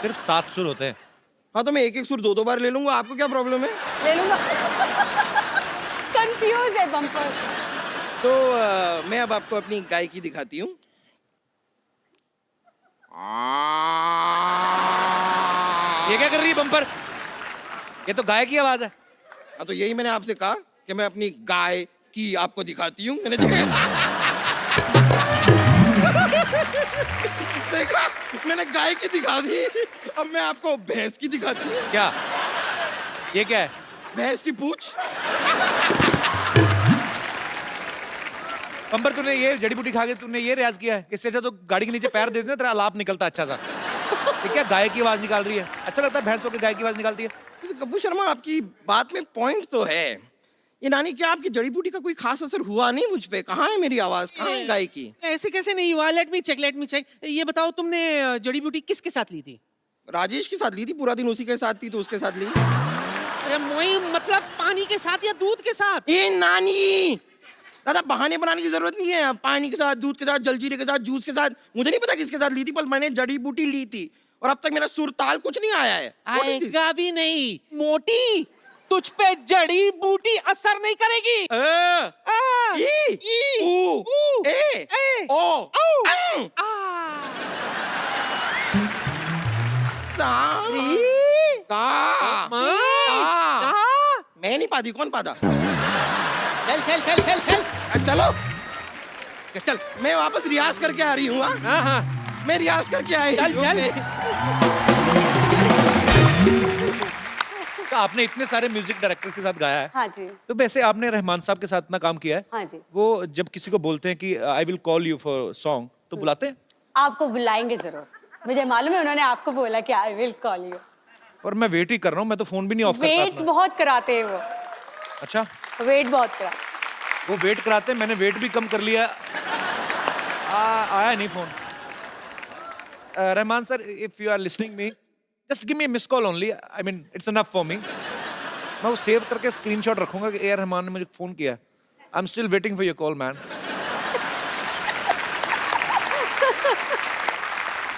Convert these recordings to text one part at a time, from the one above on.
सिर्फ 7 सुर होते हैं। हाँ तो मैं एक एक सुर दो बार ले लूंगा, आपको क्या प्रॉब्लम है? ले लूंगा। कंफ्यूज है बम्पर। तो मैं अब आपको अपनी गायकी दिखाती हूँ। ये क्या कर रही है बम्पर? ये तो गाय की आवाज है। हाँ तो यही मैंने आपसे कहा कि मैं अपनी गाय की आपको दिखाती हूँ। मैंने देखा, मैंने गाय की दिखा दी, अब मैं आपको भैंस की दिखाती हूँ। क्या ये क्या है? भैंस की पूंछ। बम्पर तूने ये जड़ी बूटी खा के तूने ये रियाज किया है? इससे अच्छा तो गाड़ी के नीचे पैर दे देना, तेरा आलाप निकलता अच्छा सा। ये क्या गाय की आवाज निकाल रही है? अच्छा लगता है भैंस होकर गाय की आवाज निकालती है। वैसे कपूर शर्मा, आपकी बात में पॉइंट तो है। ये नानी, क्या आपकी जड़ी बूटी का कोई खास असर हुआ नहीं मुझ पे? कहाँ है मेरी आवाज, कहाँ है गाय की? ऐसे कैसे नहीं हुआ? Let me check. ये बताओ, तुमने जड़ी बूटी किसके साथ ली थी? राजेश के साथ ली थी, पूरा दिन उसी के साथ थी तो उसके साथ ली। अरे मोई, मतलब पानी के साथ या दूध के साथ? ए नानी, दादा बहाने बनाने की जरूरत नहीं है। पानी के साथ, दूध के साथ, जलजीरे के साथ, जूस के साथ, मुझे नहीं पता किसके साथ ली थी, पर मैंने जड़ी बूटी ली थी और अब तक मेरा सुर ताल कुछ नहीं आया है। What is this? आएगा भी नहीं। मोटी, तुझ पे जड़ी बूटी असर नहीं करेगी। ई, ऊ, ए, ओ, औ, आ। मैं नहीं पाती, कौन पाता? चल। चलो, चल। मैं वापस रियाज करके आ रही हूँ। हाँ। मैं रियाज करके आई चल। तो आपने इतने सारे म्यूजिक डायरेक्टर के साथ गाया है। हाँ जी। तो वैसे आपने रहमान साहब के साथ इतना काम किया है। हाँ जी। वो जब किसी को बोलते हैं कि I will call you for song, तो बुलाते हैं? आपको बुलाएंगे जरूर, मुझे मालूम है उन्होंने आपको बोला कि आई विल कॉल यू। और मैं वेट ही कर रहा हूँ, मैं तो फोन भी नहीं ऑफ करता वेट अपना। बहुत कराते हैं वो। अच्छा, वेट बहुत करा। वो वेट कराते हैं, मैंने वेट भी कम कर लिया। आया नहीं phone. Rahman sir, if you are listening me, just give me a miss call only, I mean it's enough for me. मैं वो सेव करके स्क्रीनशॉट रखूंगा कि ए आर रहमान ने मुझे फोन किया। I am still waiting for your call man.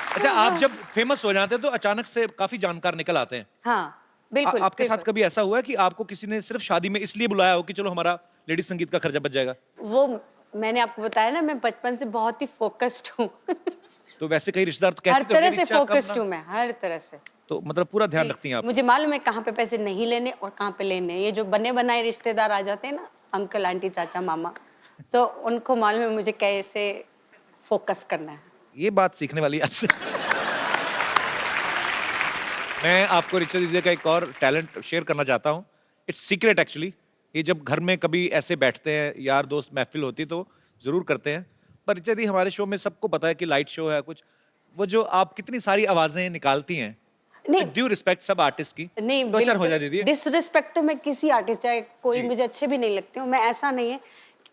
अच्छा, आप जब फेमस हो जाते हैं तो अचानक से काफी जानकार निकल आते हैं। हाँ बिल्कुल। आपके साथ बिल्कुल। कभी ऐसा हुआ है कि आपको किसी ने सिर्फ शादी में इसलिए बुलाया हो कि चलो हमारा लेडी संगीत का खर्चा बच जाएगा? वो मैंने आपको बताया ना, मैं बचपन से बहुत ही फोकस्ड हूँ। तो वैसे कई रिश्तेदार तो हर कहते हैं तरह कि से इच्छा कम फोकस्ड ना। हूँ मैं, हर तरह से। तो मतलब पूरा ध्यान रखती हैं आप। मुझे मालूम है कहाँ पे पैसे नहीं लेने और कहाँ पे लेने। ये जो बने बनाए रिश्तेदार आ जाते हैं ना, अंकल आंटी चाचा मामा, तो उनको मालूम है मुझे कैसे फोकस करना है। ये बात सीखने वाली है आपसे। मैं आपको ऋचा दीदी का एक और टैलेंट शेयर करना चाहता हूँ। It's secret actually. ये जब घर में कभी ऐसे बैठते हैं, यार दोस्त महफिल होती तो जरूर करते हैं, पर ऋचा दी हमारे शो में सबको पता है कि लाइट शो है कुछ, वो जो आप कितनी सारी आवाजें निकालती हैं, नहीं ड्यू रिस्पेक्ट सब आर्टिस्ट की, नहीं, तो अच्छा हो जाए दीदी। डिसरिस्पेक्ट तो मैं किसी आर्टिस्ट, चाहे कोई जी। मुझे अच्छे भी नहीं लगते हो, मैं ऐसा नहीं है,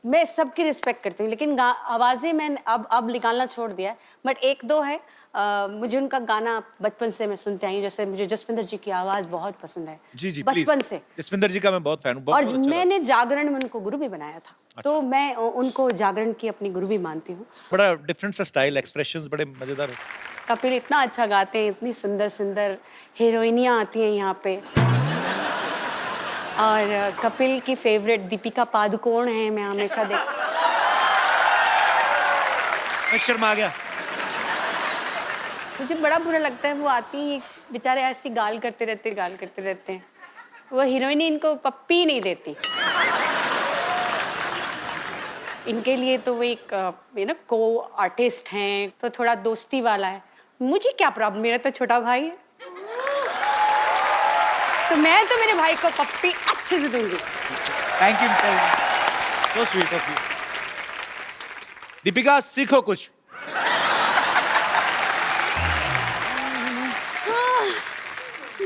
मैं सबकी रिस्पेक्ट करती हूँ, लेकिन आवाजें मैंने अब निकालना छोड़ दिया है। बट एक दो है, मुझे उनका गाना बचपन से मैं सुनते आई हूँ। जैसे मुझे जसविंदर जी की आवाज बहुत पसंद है। जी जी, बचपन प्लीज। से। जसविंदर जी का मैं बहुत फैन हूँ, बहुत और अच्छा मैंने जागरण में उनको गुरु भी बनाया था। अच्छा। तो मैं उनको जागरण की अपनी गुरु भी मानती हूँ। बड़ा डिफरेंट सा स्टाइल, एक्सप्रेशंस बड़े मजेदार है। कपिल इतना अच्छा गाते हैं, इतनी सुंदर सुंदर हीरोइनियाँ आती हैं यहाँ पे। और कपिल की फेवरेट दीपिका पादुकोण है, मैं हमेशा मैं शर्मा गया। मुझे बड़ा बुरा लगता है, वो आती हैं बेचारे ऐसी गाल करते रहते हैं। वो हीरोइन इनको पप्पी नहीं देती। इनके लिए तो वो एक को आर्टिस्ट हैं, तो थोड़ा दोस्ती वाला है। मुझे क्या प्रॉब्लम, मेरा तो छोटा भाई है, तो मैं तो मेरे भाई को पप्पी अच्छे से दूंगी। Thank you, so sweet of you. Deepika, सीखो कुछ।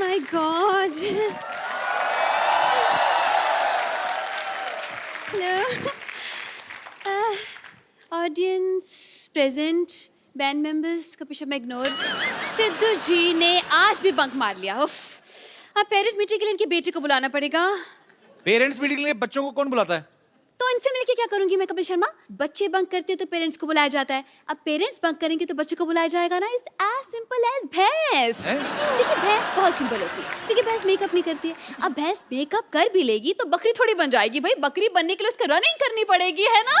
My God. Hello. Audience present, band members, Kapil Sharma ignore. Sidhu ji ने आज भी बंक मार लिया। उफ, अब पेरेंट मीटिंग के लिए इनके बेटे को बुलाना पड़ेगा। पेरेंट्स मीटिंग के लिए बच्चों को कौन बुलाता है? तो इनसे मिलके क्या करूंगी मैं कपिल शर्मा? बच्चे बंक करते हैं तो पेरेंट्स को बुलाया जाता है, अब पेरेंट्स बंक करेंगे तो बच्चे को बुलाया जाएगा ना। इट्स एज सिंपल एज भैंस। देखिए भैंस बहुत सिंपल होती है, क्योंकि भैंस मेकअप नहीं करती है। अब भैंस मेकअप कर भी लेगी तो बकरी थोड़ी बन जाएगी भाई, बकरी बनने के लिए उसको रनिंग करनी पड़ेगी, है ना?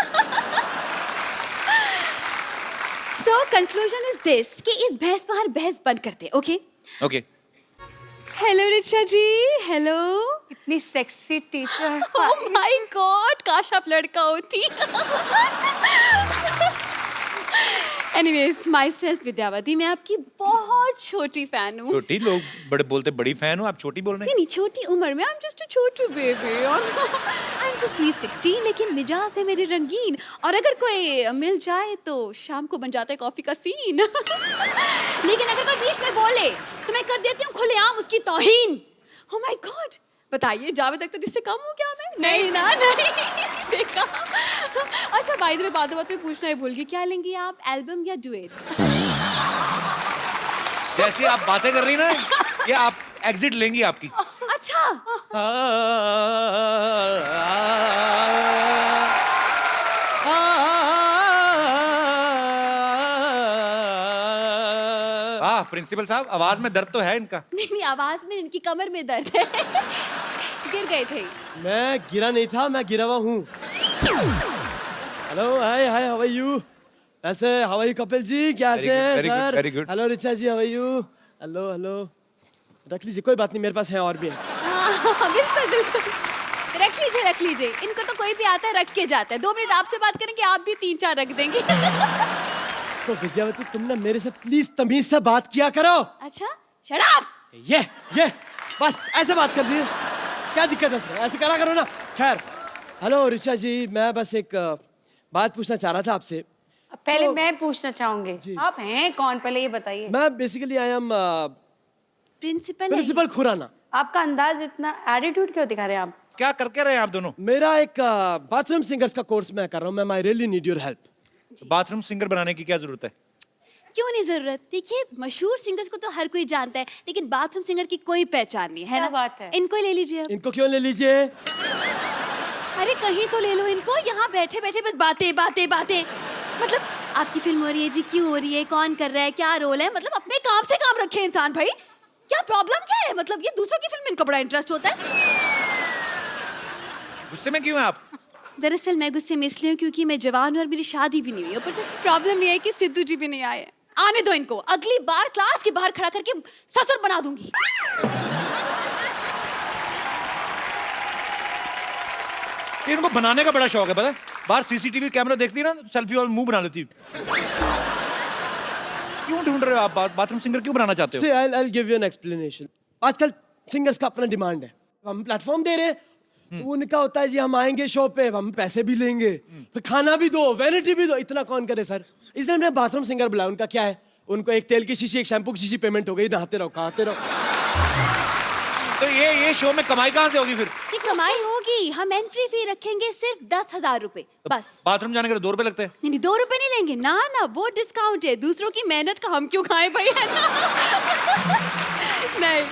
सो कंक्लूजन इज दिस कि इस भैंस पर हर भैंस बंद करते हैं, ओके? ओके हेलो रिचा जी, हेलो। इतनी sexy teacher. Oh my God, काश आप लड़का होती। एनीवेज, माई सेल्फ विद्यावती, मैं आपकी बहुत छोटी फैन हूँ। छोटी, लोग बड़े बोलते बड़ी फैन हो, आप छोटी बोल रहे हैं। नहीं, छोटी उम्र में, I am just a Chhotu baby. I am just sweet 16, लेकिन मिजाज है मेरे रंगीन, और अगर कोई मिल जाए तो शाम को बन जाता है कॉफी का सीन। लेकिन अगर कोई बीच में बोले तो मैं कर देती हूँ खुलेआम उसकी तौहीन। ओह माय गॉड, बताइए जावेद अख्तर जिससे कम हूँ क्या मैं? नहीं ना, नहीं। देखा। अच्छा, बाय द वे, बात में पूछना ही भूल गई, क्या लेंगी आप, एल्बम या डुएट? जैसी आप बातें कर रही ना, ये आप एग्जिट लेंगी आपकी। अच्छा, वाह प्रिंसिपल साहब, आवाज में दर्द तो है इनका। नहीं, आवाज में, इनकी कमर में दर्द है। गिर गए थे। मैं गिरा नहीं था, मैं गिरा हुआ हूँ। Hello, hi hi, how are you? ऐसे how are you Kapil ji, कैसे हैं very good, sir? very good. Hello Richa ji, how are you? Hello hello, रख लीजिए, कोई बात नहीं, मेरे पास है और भी है। हाँ, बिल्कुल बिल्कुल, रख लीजिए रख लीजिए। इनको तो कोई भी आता है रख के जाता है। 2 मिनट आपसे बात करेंगे, आप भी 3-4 रख देंगे। तो विद्यावती, तुम ना मेरे से प्लीज तमीज से बात किया करो। अच्छा, शट अप। ये बस ऐसे बात कर रही है, क्या दिक्कत है इसमें? ऐसे करा करो ना। खैर, हेलो रिचा जी, मैं बस एक बात पूछना चाह रहा था आपसे। पहले तो- मैं पूछना चाहूंगी, जी। आप हैं कौन, पहले ये बताइए। मैं basically I am principal Khurana. आपका अंदाज इतना, एटीट्यूड क्यों दिखा रहे हैं आप? क्या करके रहे हैं आप दोनों? मेरा एक बाथरूम सिंगर्स का कोर्स मैं कर रहा हूँ। मैं I really need your help. Bathroom singer बनाने की क्या जरूरत है? क्यों नहीं जरूरत? देखिए, मशहूर सिंगर्स को तो हर कोई जानता है, लेकिन बाथरूम सिंगर की कोई पहचान नहीं है क्या ना। बात है? इनको ही ले लीजिए अब। इनको क्यों ले लीजिए? अरे कहीं तो ले लो इनको, यहाँ बैठे बैठे बस बातें बातें बातें। मतलब आपकी फिल्म हो रही है जी, क्यों हो रही है, कौन कर रहा है, क्या रोल है, मतलब अपने काम से काम रखे इंसान भाई। क्या प्रॉब्लम क्या है? मतलब ये दूसरों की फिल्म में इनको बड़ा इंटरेस्ट होता है। गुस्से में क्यों हैं आप? दरअसल मैं गुस्से में इसलिए हूँ क्योंकि मैं जवान हूँ और मेरी शादी भी नहीं हुई। ऊपर से प्रॉब्लम ये है कि सिद्धू जी भी नहीं आए। आने दो इनको, अगली बार क्लास के बाहर खड़ा करके ससुर बना दूंगी। इनको बनाने का बड़ा शौक है, पता है? बाहर सीसीटीवी कैमरा देखती ना, सेल्फी और मुंह बना लेती। क्यों ढूंढ रहे हो आप? बाथरूम सिंगर क्यों बनाना चाहते हो? See, I'll give you an explanation. आजकल सिंगर्स का अपना डिमांड है, हम प्लेटफॉर्म दे रहे हैं, तो उनका होता है जी हम आएंगे शो पे, हम पैसे भी लेंगे, फिर खाना भी दो, वैनिटी भी दो। इतना कौन करे सर? इसलिए हमने बाथरूम सिंगर बुलाया। उनका क्या है, उनको एक तेल की शीशी, एक शैम्पू की शीशी पेमेंट हो गई, नहाते रहो, खाते रहो। तो ये शो में कमाई कहाँ से होगी फिर? ये कमाई होगी, हम एंट्री फी रखेंगे सिर्फ 10,000 रुपए बस। बाथरूम जाने के लिए 2 रुपए लगते हैं। नहीं, 2 रुपए नहीं लेंगे ना ना, वो डिस्काउंट है। दूसरों की मेहनत का हम क्यों खाएं भाई, है ना? नहीं,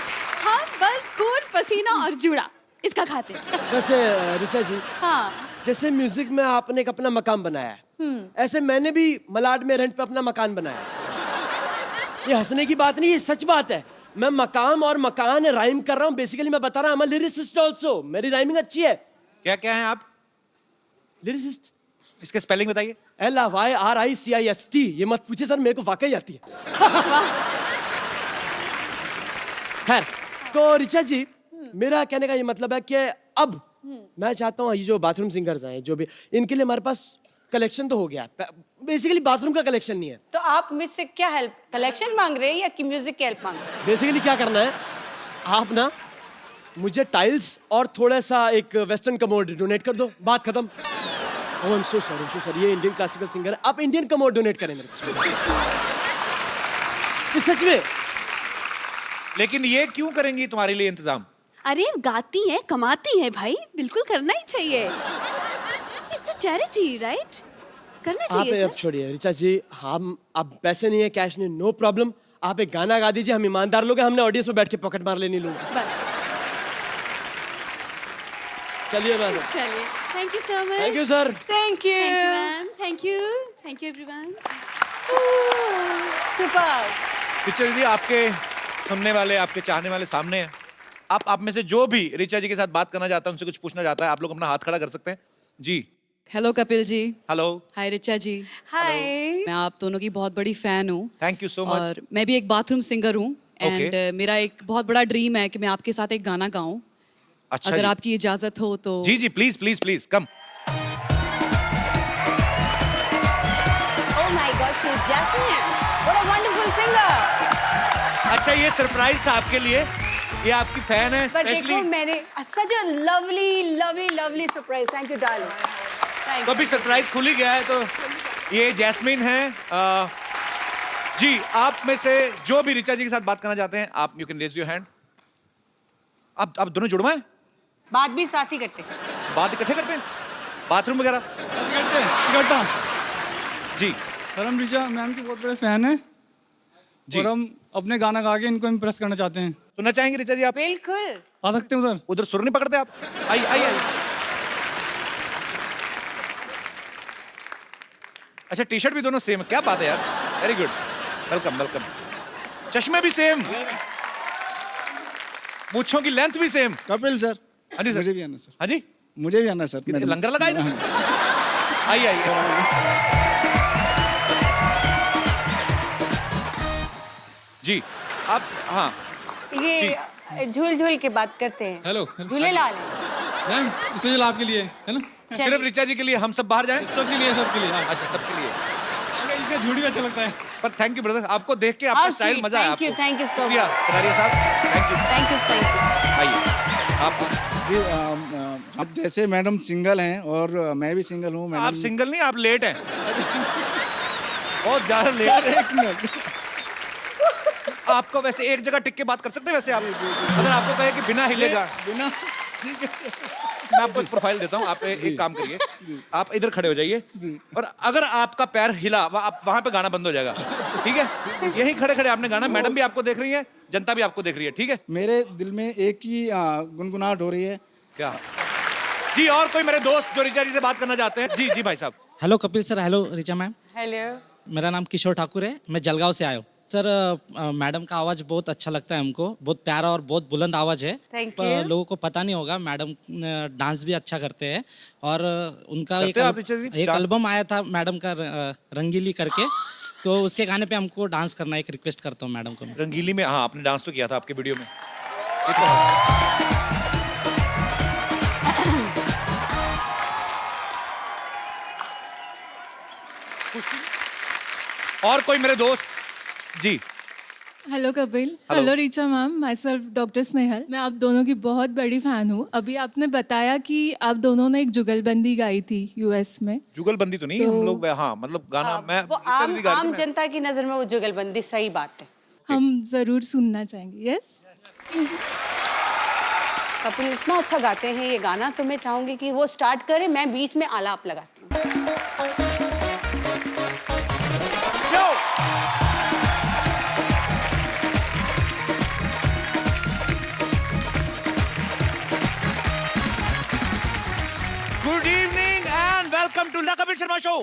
हम बस खून पसीना और जुड़ा इसका खाते हैं। वैसे ऋचा जी, हाँ, जैसे म्यूजिक में आपने एक अपना मकान बनाया है, ऐसे मैंने भी मलाड में रेंट पे अपना मकान बनाया है। ये हंसने की बात नहीं, ये सच बात है। मैं मकाम और मकान राइम कर रहा हूँ। बेसिकली मैं बता रहा हूँ, लिरिसिस्ट ऑल्सो, मेरी राइमिंग अच्छी है। क्या क्या हैं आप? लिरिसिस्ट, इसके स्पेलिंग बताइए। LYRICIST। ये मत पूछिए सर, मेरे को वाकई आती है। खैर, तो ऋचा जी, मेरा कहने का ये मतलब है कि अब मैं चाहता हूँ ये जो बाथरूम सिंगर्स हैं, जो भी, इनके लिए हमारे पास कलेक्शन तो हो गया। बेसिकली बाथरूम का कलेक्शन नहीं है। तो आप मुझसे क्या हेल्प, कलेक्शन मांग रहे हैं या कि म्यूजिक की हेल्प मांग रहे हैं? बेसिकली क्या करना है, आप मुझे टाइल्स और थोड़ा सा एक वेस्टर्न कमोड डोनेट कर दो, बात खत्म। ओह आई एम सो सॉरी, ये इंडियन क्लासिकल सिंगर है, आप इंडियन कमोड डोनेट करें मेरे को। ये सच में। लेकिन ये क्यों करेंगी तुम्हारे लिए इंतजाम? अरे गाती हैं, कमाती हैं भाई, बिल्कुल करना ही चाहिए। It's a charity, right? करना आप चाहिए अब सर। छोड़िए ऋचा जी, हम अब पैसे नहीं है, कैश नहीं, नो प्रॉब्लम। आप एक गाना गा दीजिए, हम ईमानदार लोग हैं, हमने ऑडियंस में बैठ के पॉकेट मार लेनी लोग। बस चलिए मैम, चलिए, thank you so much. Thank you sir. Thank you thank you ma'am, thank you everyone. Super. Richa दीदी, आपके सुनने वाले, आपके चाहने वाले सामने हैं। आप में से जो भी रिचा जी के साथ बात करना चाहता है, उनसे कुछ पूछना चाहता है, आप लोग अपना हाथ खड़ा कर सकते हैं जी। हेलो कपिल जी। हेलो। हाय रिचा जी। हाय। मैं आप दोनों की बहुत बड़ी फैन हूँ। Thank you so much. और मैं भी एक बाथरूम सिंगर हूँ एंड मेरा एक बहुत बड़ा ड्रीम है कि मैं आपके साथ एक गाना गाऊं। अच्छा अगर जी। आपकी इजाजत हो तो। जी जी, please please please come. Oh my God, she's Jasmine. What a wonderful singer. अच्छा, ये सरप्राइज था आपके लिए, ये आपकी फैन है But देखो स्पेशली। मैंने such a lovely surprise. Thank you, darling. Thank तो you. अभी सरप्राइज खुल ही गया है, तो ये जैस्मिन है। जी, आप में से जो भी रिचा जी के साथ बात करना चाहते हैं, आप you can raise your hand. आप दोनों जुड़वा हैं? बात भी साथ ही करते हैं। बात इकट्ठे करते हैं, बाथरूम वगैरह? इकट्ठा। जी सर, हम रिचा मैम के बहुत बड़े फैन हैं जी। और हम अपने गाना गा के इनको इम्प्रेस करना चाहते हैं। सुनना चाहेंगे रिचा जी आप? बिल्कुल। आ सकते हैं उधर? उधर सुर नहीं पकड़ते आप? आइए आइए आइए। अच्छा, टी शर्ट भी दोनों सेम है, क्या बात है यार, वेरी गुड, वेलकम वेलकम। चश्मे भी सेम, मूंछों की लेंथ भी सेम। कपिल सर, हाँ जी सर। मुझे भी आना सर, हाँ जी, मुझे भी आना सर। कितने मैडम। लंगर लगाए ना? आइए आइए। जी, आप हाँ ये झूल झूल के बात करते हैं। हेलो। झूलेलाल। मैम, स्पेशल आपके लिए है ना? सिर्फ रिचा जी के लिए हम सब बाहर जाएं? सबके लिए, सबके लिए। हाँ। अच्छा, सबके लिए। हमें इसमें झूठी भी अच्छा लगता है। पर थैंक यू ब्रदर, आपको देख के आपका हाँ, स्टाइल sweet. मजा आया। Thank you, आपको। thank you so शुक्रिया कटारिया साहब, थैंक यू। Thank you. आइए आप। जी, आप जैसे मैडम सिंगल हैं और मैं भी सिंगल हूँ आप मैडम। सिंगल नहीं, आप लेट हैं, बहुत ज्यादा लेट। एक मिनट। आपको वैसे एक जगह टिक के बात कर सकते हैं वैसे आप? अगर आपको कहे कि बिना हिलेगा, बिना मैं आपको एक प्रोफाइल देता हूँ, आप एक काम करिए, आप इधर खड़े हो जाइए और अगर आपका पैर हिला, आप वहां पे गाना बंद हो जाएगा, ठीक है? यहीं खड़े खड़े आपने गाना, मैडम भी आपको देख रही है, जनता भी आपको देख रही है, ठीक है? मेरे दिल में एक ही गुनगुनाहट हो रही है। क्या जी? और कोई मेरे दोस्त जो रिचा जी से बात करना चाहते हैं? जी जी भाई साहब। Hello Kapil sir, hello Richa ma'am. Hello. मेरा नाम किशोर ठाकुर है, मैं जलगांव से आया हूँ सर। मैडम का आवाज़ बहुत अच्छा लगता है हमको, बहुत प्यारा और बहुत बुलंद आवाज़ है। Thank you. लोगों को पता नहीं होगा, मैडम डांस भी अच्छा करते हैं और उनका करते हैं आप रिचा जी? एक डांस? एल्बम आया था मैडम का, रंगीली करके, तो उसके गाने पे हमको डांस करना, एक रिक्वेस्ट करता हूँ मैडम को मैं। रंगीली में? हाँ, आपने डांस तो किया था आपके वीडियो में। ये तो है। और कोई मेरे दोस्त? जी hello Kapil. Hello Richa ma'am, my self doctor Snehal. मैं आप दोनों की बहुत बड़ी फैन हूँ। अभी आपने बताया कि आप दोनों ने एक जुगलबंदी गाई थी यूएस में। जुगलबंदी तो नहीं, हम लोग हाँ मतलब गाना मैं वो आम जनता की नजर में वो जुगलबंदी सही बात है। हम जरूर सुनना चाहेंगे। यस कपिल इतना अच्छा गाते हैं ये गाना, तो मैं चाहूंगी कि वो स्टार्ट करें, मैं बीच में आलाप लगाती हूँ। Good evening and welcome to the Kapil Sharma show.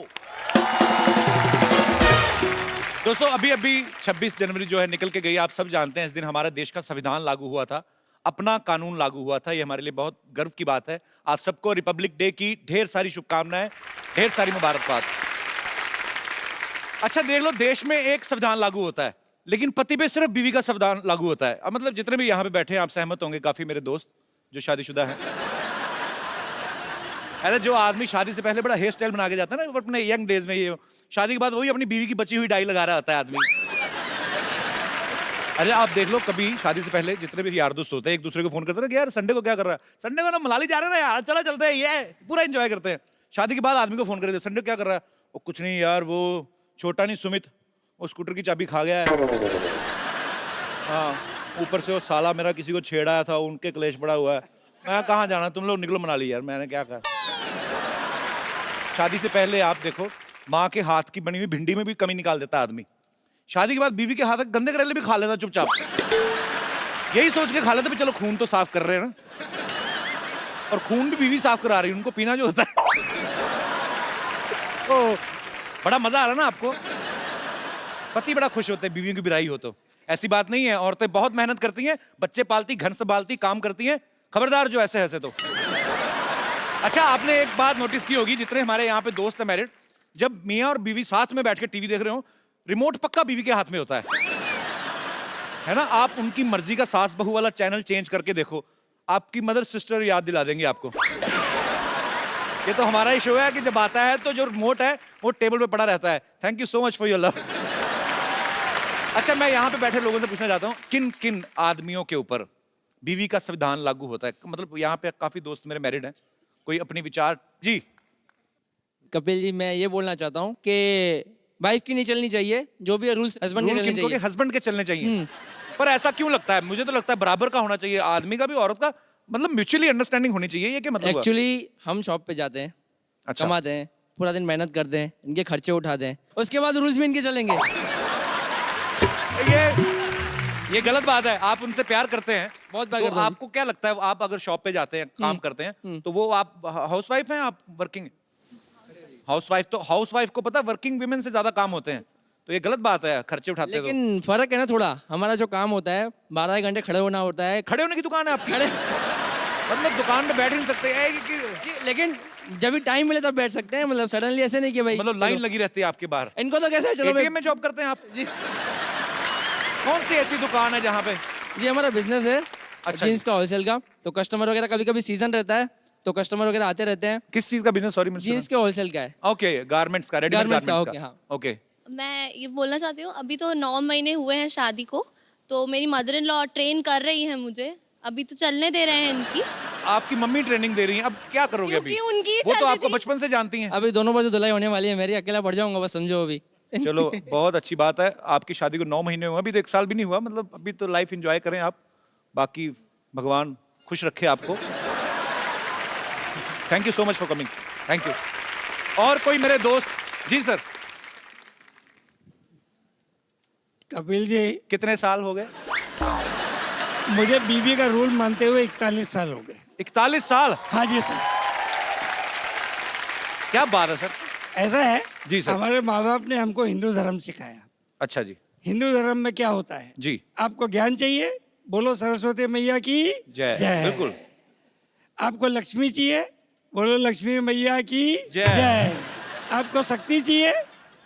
दोस्तों, अभी 26 जनवरी जो है निकल के गई, आप सब जानते हैं इस दिन हमारे देश का संविधान लागू हुआ था, अपना कानून लागू हुआ था। ये हमारे लिए बहुत गर्व की बात है। आप सबको रिपब्लिक डे की ढेर सारी शुभकामनाएं, ढेर सारी मुबारकबाद। अच्छा देख लो, देश में एक संविधान लागू होता है लेकिन पति पे सिर्फ बीवी का संविधान लागू होता है। अब मतलब जितने भी यहाँ पे बैठे हैं आप सहमत होंगे, काफी मेरे दोस्त जो शादीशुदा हैं। अरे जो आदमी शादी से पहले बड़ा हेयर स्टाइल बना के जाता है ना अपने यंग डेज में, ये शादी के बाद वही अपनी बीवी की बची हुई डाई लगा रहा होता है आदमी। अरे आप देख लो, कभी शादी से पहले जितने भी यार दोस्त होते हैं एक दूसरे को फोन करते हैं कि यार संडे को क्या कर रहा है, संडे को ना मनाली जा रहे हैं ना यार, चलो चलते हैं, ये पूरा एंजॉय करते हैं। शादी के बाद आदमी को फोन करते, संडे को क्या कर रहा है? वो कुछ नहीं यार, वो छोटा नहीं सुमित, वो स्कूटर की चाबी खा गया है। हाँ, ऊपर से वो साला मेरा किसी को छेड़ा था, उनके क्लेश पड़ा हुआ है। मैं कहाँ जाना, तुम लोग निकलो मनाली यार। मैंने क्या कहा? शादी से पहले आप देखो, माँ के हाथ की बनी हुई भिंडी में भी कमी निकाल देता आदमी। शादी के बाद बीवी के हाथ गंदे करेले भी खा लेता चुपचाप, यही सोच के खा लेता भी चलो खून तो साफ कर रहे हैं ना। और खून भी बीवी साफ करा रही है, उनको पीना जो होता है। तो बड़ा मजा आ रहा है ना आपको? पति बड़ा खुश होते हैं बीवियों की बिराई हो तो। ऐसी बात नहीं है, औरतें बहुत मेहनत करती हैं, बच्चे पालती, घर संभालती, काम करती हैं। खबरदार जो ऐसे ऐसे तो। अच्छा, आपने एक बात नोटिस की होगी, जितने हमारे यहाँ पे दोस्त हैं मैरिड, जब मियाँ और बीवी साथ में बैठ के टीवी देख रहे हो, रिमोट पक्का बीवी के हाथ में होता है ना? आप उनकी मर्जी का सास बहू वाला चैनल चेंज करके देखो, आपकी मदर सिस्टर याद दिला देंगे आपको। ये तो हमारा ही शो है कि जब आता है तो जो रिमोट है वो टेबल पे पड़ा रहता है। Thank you so much for your love. अच्छा, मैं यहाँ पे बैठे लोगों से पूछना चाहता हूँ, किन किन आदमियों के ऊपर बीवी का संविधान लागू होता है? मतलब यहाँ पे काफी दोस्त मेरे मैरिड हैं, कोई अपनी विचार जी। कपिल जी, मैं ये बोलना चाहता हूँ कि वाइफ की नहीं चलनी चाहिए, जो भी रूल्स हस्बैंड के चलने चाहिए। हस्बैंड के चलने चाहिए। पर ऐसा क्यों लगता है? मुझे तो लगता है बराबर का होना चाहिए, आदमी का भी औरत का, मतलब म्यूचुअली अंडरस्टैंडिंग होनी चाहिए। ये क्या मतलब हुआ? एक्चुअली हम शॉप पे जाते हैं, अच्छा। कमाते हैं, पूरा दिन मेहनत करते हैं, इनके खर्चे उठाते हैं, उसके बाद रूल्स भी इनके चलेंगे। ये गलत बात है। आप उनसे प्यार करते हैं, बहुत प्यार तो करता हूं। आपको क्या लगता है, आप अगर शॉप पे जाते हैं, काम करते हैं, तो वो आप हाउसवाइफ हैं, आप वर्किंग? हाउसवाइफ। तो हाउसवाइफ को पता है वर्किंग विमेन से ज्यादा काम होते हैं, तो ये गलत बात है, खर्चे उठाते हैं। लेकिन फर्क है ना थोड़ा, हमारा जो काम होता है 12 घंटे खड़े होना होता है। खड़े होने की दुकान है आपकी? खड़े मतलब दुकान में बैठ ही नहीं सकते हैं लेकिन जब भी टाइम मिले तब बैठ सकते हैं, मतलब सडनली ऐसे नहीं कि भाई मतलब लाइन लगी रहती है आपके बाहर। इनको तो कैसे है, चलो एटीएम में जॉब करते हैं आप जी? कौन सी ऐसी दुकान है जहाँ पे? जी हमारा बिजनेस है अच्छा जीन्स का होलसेल का, तो कस्टमर वगैरह कभी कभी सीजन रहता है तो कस्टमर वगैरह आते रहते हैं। किस चीज का बिजनेस? सॉरी, जीन्स के होलसेल का है। ओके, गारमेंट्स का, रेडीमेड गारमेंट्स का, गारमेंट्स ओके, का। हाँ। ओके। मैं ये बोलना चाहती हूँ, अभी तो 9 महीने हुए हैं शादी को, तो मेरी मदर इन लॉ ट्रेन कर रही है मुझे, अभी तो चलने दे रहे हैं इनकी। आपकी मम्मी ट्रेनिंग दे रही है, अब क्या करोगे अभी? क्योंकि उनकी वो तो चल आपको रही थी। बचपन से जानती हैं। अभी दोनों बाजू धुलाई होने वाली है मेरी, अकेला पड़ जाऊंगा बस, समझो अभी। चलो, बहुत अच्छी बात है। आपकी शादी को 9 महीने हुए, अभी तो 1 साल भी नहीं हुआ, मतलब अभी तो लाइफ एंजॉय करें आप। बाकी भगवान खुश रखे आपको। Thank you so much for coming. Thank you. और कोई मेरे दोस्त? जी सर। कपिल जी, कितने साल हो गए? मुझे बीबी का रूल मानते हुए 41 साल हो गए। 41 साल? हाँ जी सर। क्या बात है सर। ऐसा है जी सर। हमारे माँ बाप ने हमको हिंदू धर्म सिखाया। अच्छा जी। हिंदू धर्म में क्या होता है जी। आपको ज्ञान चाहिए, बोलो सरस्वती मैया की जय। जय। बिल्कुल। आपको लक्ष्मी चाहिए, बोलो लक्ष्मी मैया की जय। जय। आपको शक्ति चाहिए,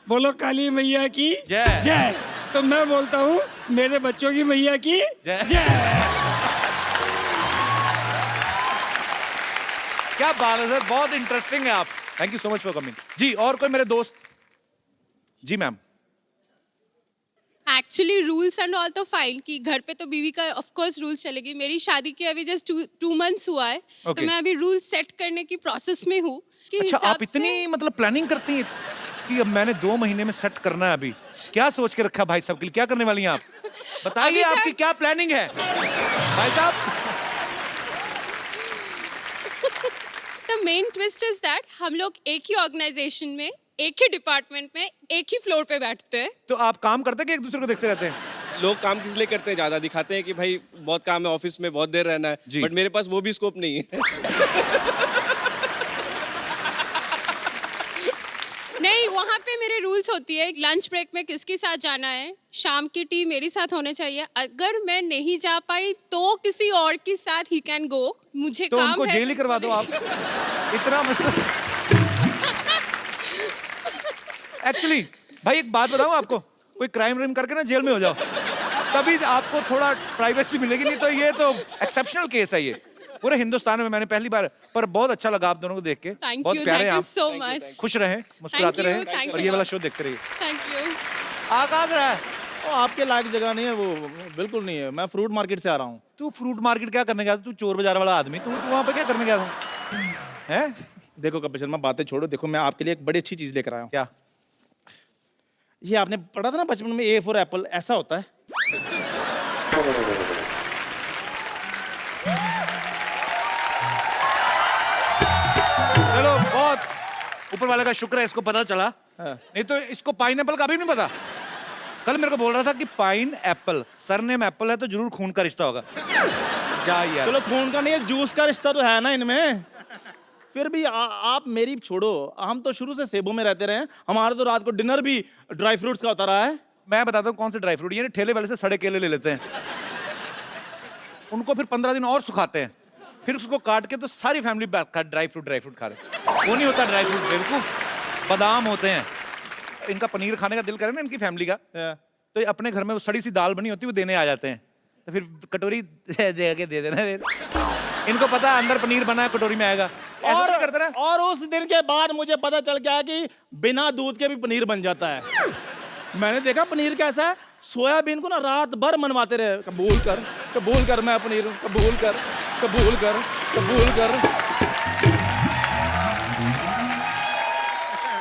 बोलो काली मैया की जय। जय। तो मैं बोलता हूँ मेरे बच्चों की मैया की जय। जय। क्या बात है सर, बहुत इंटरेस्टिंग है आप। Thank you so much for coming. जी, और कोई मेरे दोस्त? जी ma'am. Actually rules and all तो फाइन कि घर पे तो बीवी का ऑफ कोर्स रूल्स चलेगी। मेरी शादी के अभी जस्ट 2 मंथ्स हुआ है, तो Okay. मैं अभी रूल्स सेट करने की प्रोसेस में हूँ कि अच्छा, हिसाब आप इतनी मतलब प्लानिंग करती हैं कि अब मैंने 2 महीने में सेट करना है। अभी क्या सोच के रखा भाई साहब के लिए? क्या करने वाली हैं आप? बताइए, अभी आपकी क्या प्लानिंग है भाई साहब? The main twist is that हम लोग एक ही ऑर्गेनाइजेशन में, एक ही डिपार्टमेंट में, एक ही फ्लोर पे बैठते हैं। तो आप काम करते हैं कि एक दूसरे को देखते रहते हैं? लोग काम किस लिए करते हैं, ज्यादा दिखाते हैं कि भाई बहुत काम है, ऑफिस में बहुत देर रहना है, बट मेरे पास वो भी स्कोप नहीं है। नहीं, वहाँ पे मेरे रूल्स होती है, लंच ब्रेक में किसके साथ जाना है, शाम की टी मेरे साथ होने चाहिए, अगर मैं नहीं जा पाई तो किसी और के साथ ही कैन गो। मुझे तो काम उनको है जेल ही करवा दो आप। इतना मतलब एक्चुअली भाई एक बात बताऊं आपको, कोई क्राइम व्राइम करके ना जेल में हो जाओ, तभी आपको थोड़ा प्राइवेसी मिलेगी, नहीं तो ये तो एक्सेप्शनल केस है ये पूरे हिंदुस्तान में। मैंने पहली बार, पर बहुत अच्छा लगा आप दोनों को देख के। Thank बहुत you, प्यारे हैं thank आप। you so much. खुश रहें, मुस्कुराते Thank you, रहें thanks और a ये वाला lot. शो देखते रहिए। Thank you. आकाश रहा है वो आपके लायक जगह नहीं है, वो बिल्कुल नहीं है। मैं फ्रूट मार्केट से आ रहा हूँ। तू फ्रूट मार्केट क्या करने गया था? तू चोर बाजार वाला आदमी, तू वहाँ पे क्या करने गया था? हैं? देखो कपिल शर्मा, बातें छोड़ो। देखो मैं आपके लिए एक बड़ी अच्छी चीज लेकर आया हूँ। क्या? ये आपने पढ़ा था ना बचपन में, ए फॉर एप्पल, ऐसा होता है। चलो, बहुत ऊपर वाले का शुक्र है इसको पता चला, नहीं तो इसको पाइनएप्पल का भी नहीं पता। कल मेरे को बोल रहा था कि पाइन एप्पल, सरनेम एप्पल है तो जरूर खून का रिश्ता होगा। जा यार। चलो खून का नहीं है, जूस का रिश्ता तो है ना इनमें। फिर भी आप मेरी छोड़ो, हम तो शुरू से सेबों में रहते रहे हैं। हमारा तो रात को डिनर भी ड्राई फ्रूट्स का होता रहा है। मैं बताता हूँ कौन से ड्राई फ्रूट, ये ठेले वाले से सड़े केले ले लेते हैं, उनको फिर 15 दिन और सुखाते हैं, फिर उसको काट के तो सारी फैमिली ड्राई फ्रूट खा रहे। वो नहीं होता ड्राई फ्रूट, बेवकूफ, बादाम होते हैं। इनका पनीर खाने का दिल करे ना इनकी फैमिली का, तो अपने घर में वो सड़ी सी दाल बनी होती है वो देने आ जाते हैं, तो फिर कटोरी दे के दे देना। इनको पता है अंदर पनीर बना है, कटोरी में आएगा। और करते रहे। और उस दिन के बाद मुझे पता चल गया कि बिना दूध के भी पनीर बन जाता है। मैंने देखा पनीर कैसा है, सोयाबीन को ना रात भर मनवाते रहे, कबूल कर मैं पनीर हूं, कबूल कर।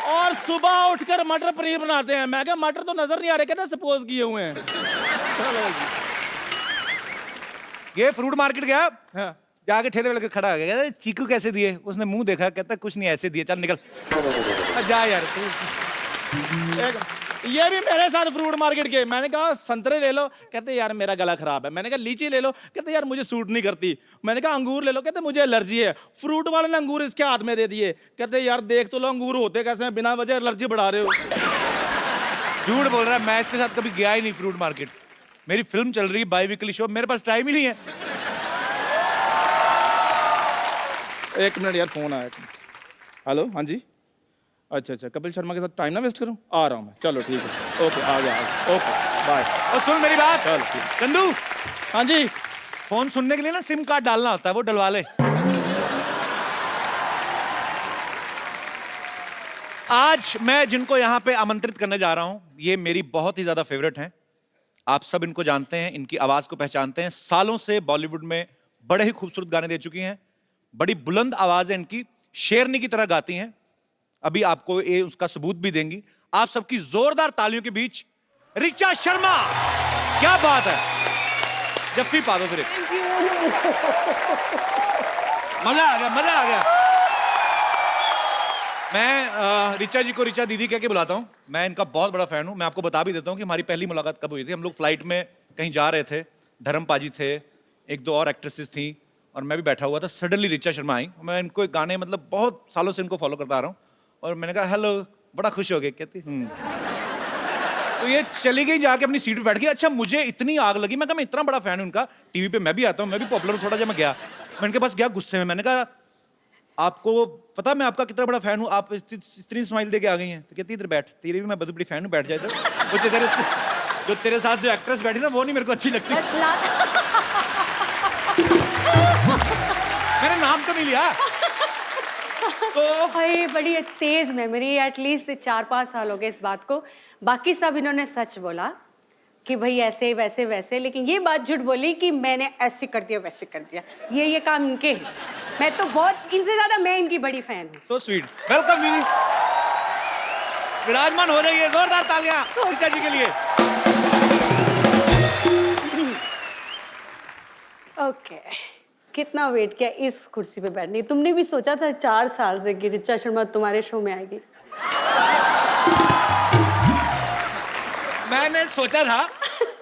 और सुबह उठकर मटर पनीर बनाते हैं। मैं क्या मटर तो नजर नहीं आ रहे, कहते सपोज किए हुए हैं। ये फ्रूट मार्केट गया, जाके ठेले वाले के खड़ा हो गया, कहता चीकू कैसे दिए? उसने मुंह देखा, कहता कुछ नहीं ऐसे दिए, चल निकल जा यार। ये भी मेरे साथ फ्रूट मार्केट के। मैंने कहा संतरे ले लो, कहते यार मेरा गला खराब है। मैंने कहा लीची ले लो, कहते यार मुझे सूट नहीं करती। मैंने कहा अंगूर ले लो, कहते मुझे एलर्जी है। फ्रूट वाले ने अंगूर इसके हाथ में दे दिए, कहते यार देख तो लो अंगूर होते कैसे हैं, बिना वजह एलर्जी बढ़ा रहे हो। झूठ बोल रहा है, मैं इसके साथ कभी गया ही नहीं फ्रूट मार्केट। मेरी फिल्म चल रही है बाई वीकली शो, मेरे पास टाइम ही नहीं है। एक मिनट यार, फोन आया। हेलो, हाँ जी, अच्छा, कपिल शर्मा के साथ टाइम ना वेस्ट करूं, आ रहा हूं मैं। चलो ठीक है, ओके, आ गया, ओके बाय। और सुन मेरी बात, चलो ठीक। चंदू, हाँ जी, फोन सुनने के लिए ना सिम कार्ड डालना होता है, वो डलवा ले। आज मैं जिनको यहाँ पे आमंत्रित करने जा रहा हूं, ये मेरी बहुत ही ज्यादा फेवरेट हैं। आप सब इनको जानते हैं, इनकी आवाज को पहचानते हैं। सालों से बॉलीवुड में बड़े ही खूबसूरत गाने दे चुकी हैं, बड़ी बुलंद आवाज है इनकी, शेरनी की तरह गाती हैं। अभी आपको ये उसका सबूत भी देंगी। आप सबकी जोरदार तालियों के बीच ऋचा शर्मा। क्या बात है, जफ्फी पा दो फिर। मजा आ गया। मैं ऋचा जी को ऋचा दीदी कह के बुलाता हूं। मैं इनका बहुत बड़ा फैन हूं। मैं आपको बता भी देता हूं कि हमारी पहली मुलाकात कब हुई थी। हम लोग फ्लाइट में कहीं जा रहे थे, धर्म पाजी थे, एक दो और एक्ट्रेसेस थी और मैं भी बैठा हुआ था। सडनली ऋचा शर्मा आई। मैं इनको एक गाने, मतलब बहुत सालों से इनको फॉलो करता आ रहा हूँ, और मैंने कहा हेलो, बड़ा खुश हो गए। कहती तो ये चली गई, जाके अपनी सीट पे बैठ गई। अच्छा, मुझे इतनी आग लगी, मैं कहा मैं इतना बड़ा फैन हूं उनका, टीवी पे मैं भी आता हूँ, मैं भी पॉपुलर हूँ थोड़ा। जब मैं गया, मैं इनके पास गया गुस्से में, मैंने कहा आपको पता मैं आपका कितना बड़ा फैन हूँ, आप इतनी स्माइल दे के आ गई हैं? तो कहती इधर बैठ, तेरी भी मैं बहुत बड़ी फैन हूँ, बैठ जाए। जो तेरे साथ जो एक्ट्रेस बैठी ना, वो नहीं मेरे को अच्छी लगती। मैंने नाम तो नहीं लिया। तो भाई बड़ी तेज मेमोरी, एटलीस्ट 4-5 साल हो गए इस बात को। बाकी सब इन्होंने सच बोला कि भाई ऐसे वैसे, लेकिन ये बात झूठ बोली कि मैंने ऐसे कर दिया वैसे कर दिया। ये काम इनके है। मैं तो बहुत, इनसे ज्यादा मैं इनकी बड़ी फैन हूँ। So sweet. वेलकम दीदी, विराजमान हो जाइए। जोरदार तालियां ऋचा जी के लिए। ओके, कितना वेट किया इस कुर्सी पे बैठने। तुमने भी सोचा था 4 साल से कि ऋचा शर्मा तुम्हारे शो में आएगी? मैंने सोचा था,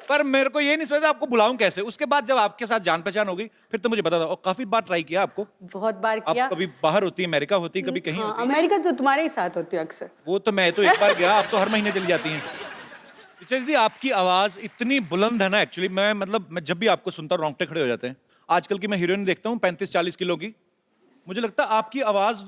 पर मेरे को ये नहीं सोचा आपको बुलाऊं कैसे। उसके बाद जब आपके साथ जान पहचान हो गई, फिर तो मुझे पता था। और काफी बार ट्राई किया आपको, बहुत बार किया। आप कभी बाहर होती, अमेरिका होती, कभी कहीं हाँ, होती। अमेरिका तो तुम्हारे ही साथ होती है अक्सर। वो तो मैं तो एक बार गया, आप तो हर महीने चली जाती हैं। ऋचा दीदी, आपकी आवाज इतनी बुलंद है ना, एक्चुअली मैं जब भी आपको सुनता हूँ रोंगटे खड़े हो जाते हैं। आजकल की मैं हीरोइन देखता हूँ 35-40 किलो की, मुझे लगता है आपकी आवाज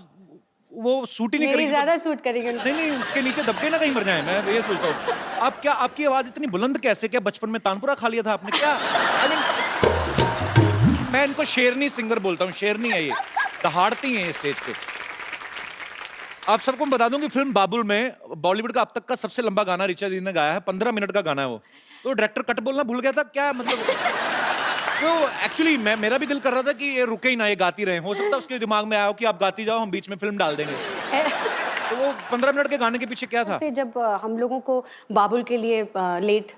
वो सूट ही नहीं करेगी। ज्यादा सूट करेगी। नहीं, उसके नीचे दबके ना कहीं मर जाए। मैं ये सोचता हूँ, आपकी आवाज इतनी बुलंद कैसे? क्या बचपन में तानपुरा खा लिया था आपने क्या? मैं इनको शेरनी सिंगर बोलता हूँ। शेरनी है ये, दहाड़ती है ये स्टेज पे। आप सबको मैं बता दूं कि फिल्म बाबुल में बॉलीवुड का अब तक का सबसे लंबा गाना ऋचा दीदी ने गाया है। 15 मिनट का गाना है वो। तो डायरेक्टर कट बोलना भूल गया था क्या, मतलब तो एक्चुअली मेरा भी दिल कर रहा था कि ये रुके ही ना, ये गाती रहे। हो सकता है उसके दिमाग में आया हो कि आप गाती जाओ, हम बीच में फिल्म डाल देंगे। तो वो 15 मिनट के गाने के पीछे क्या था? जब हम लोगों को बाबुल के लिए लेट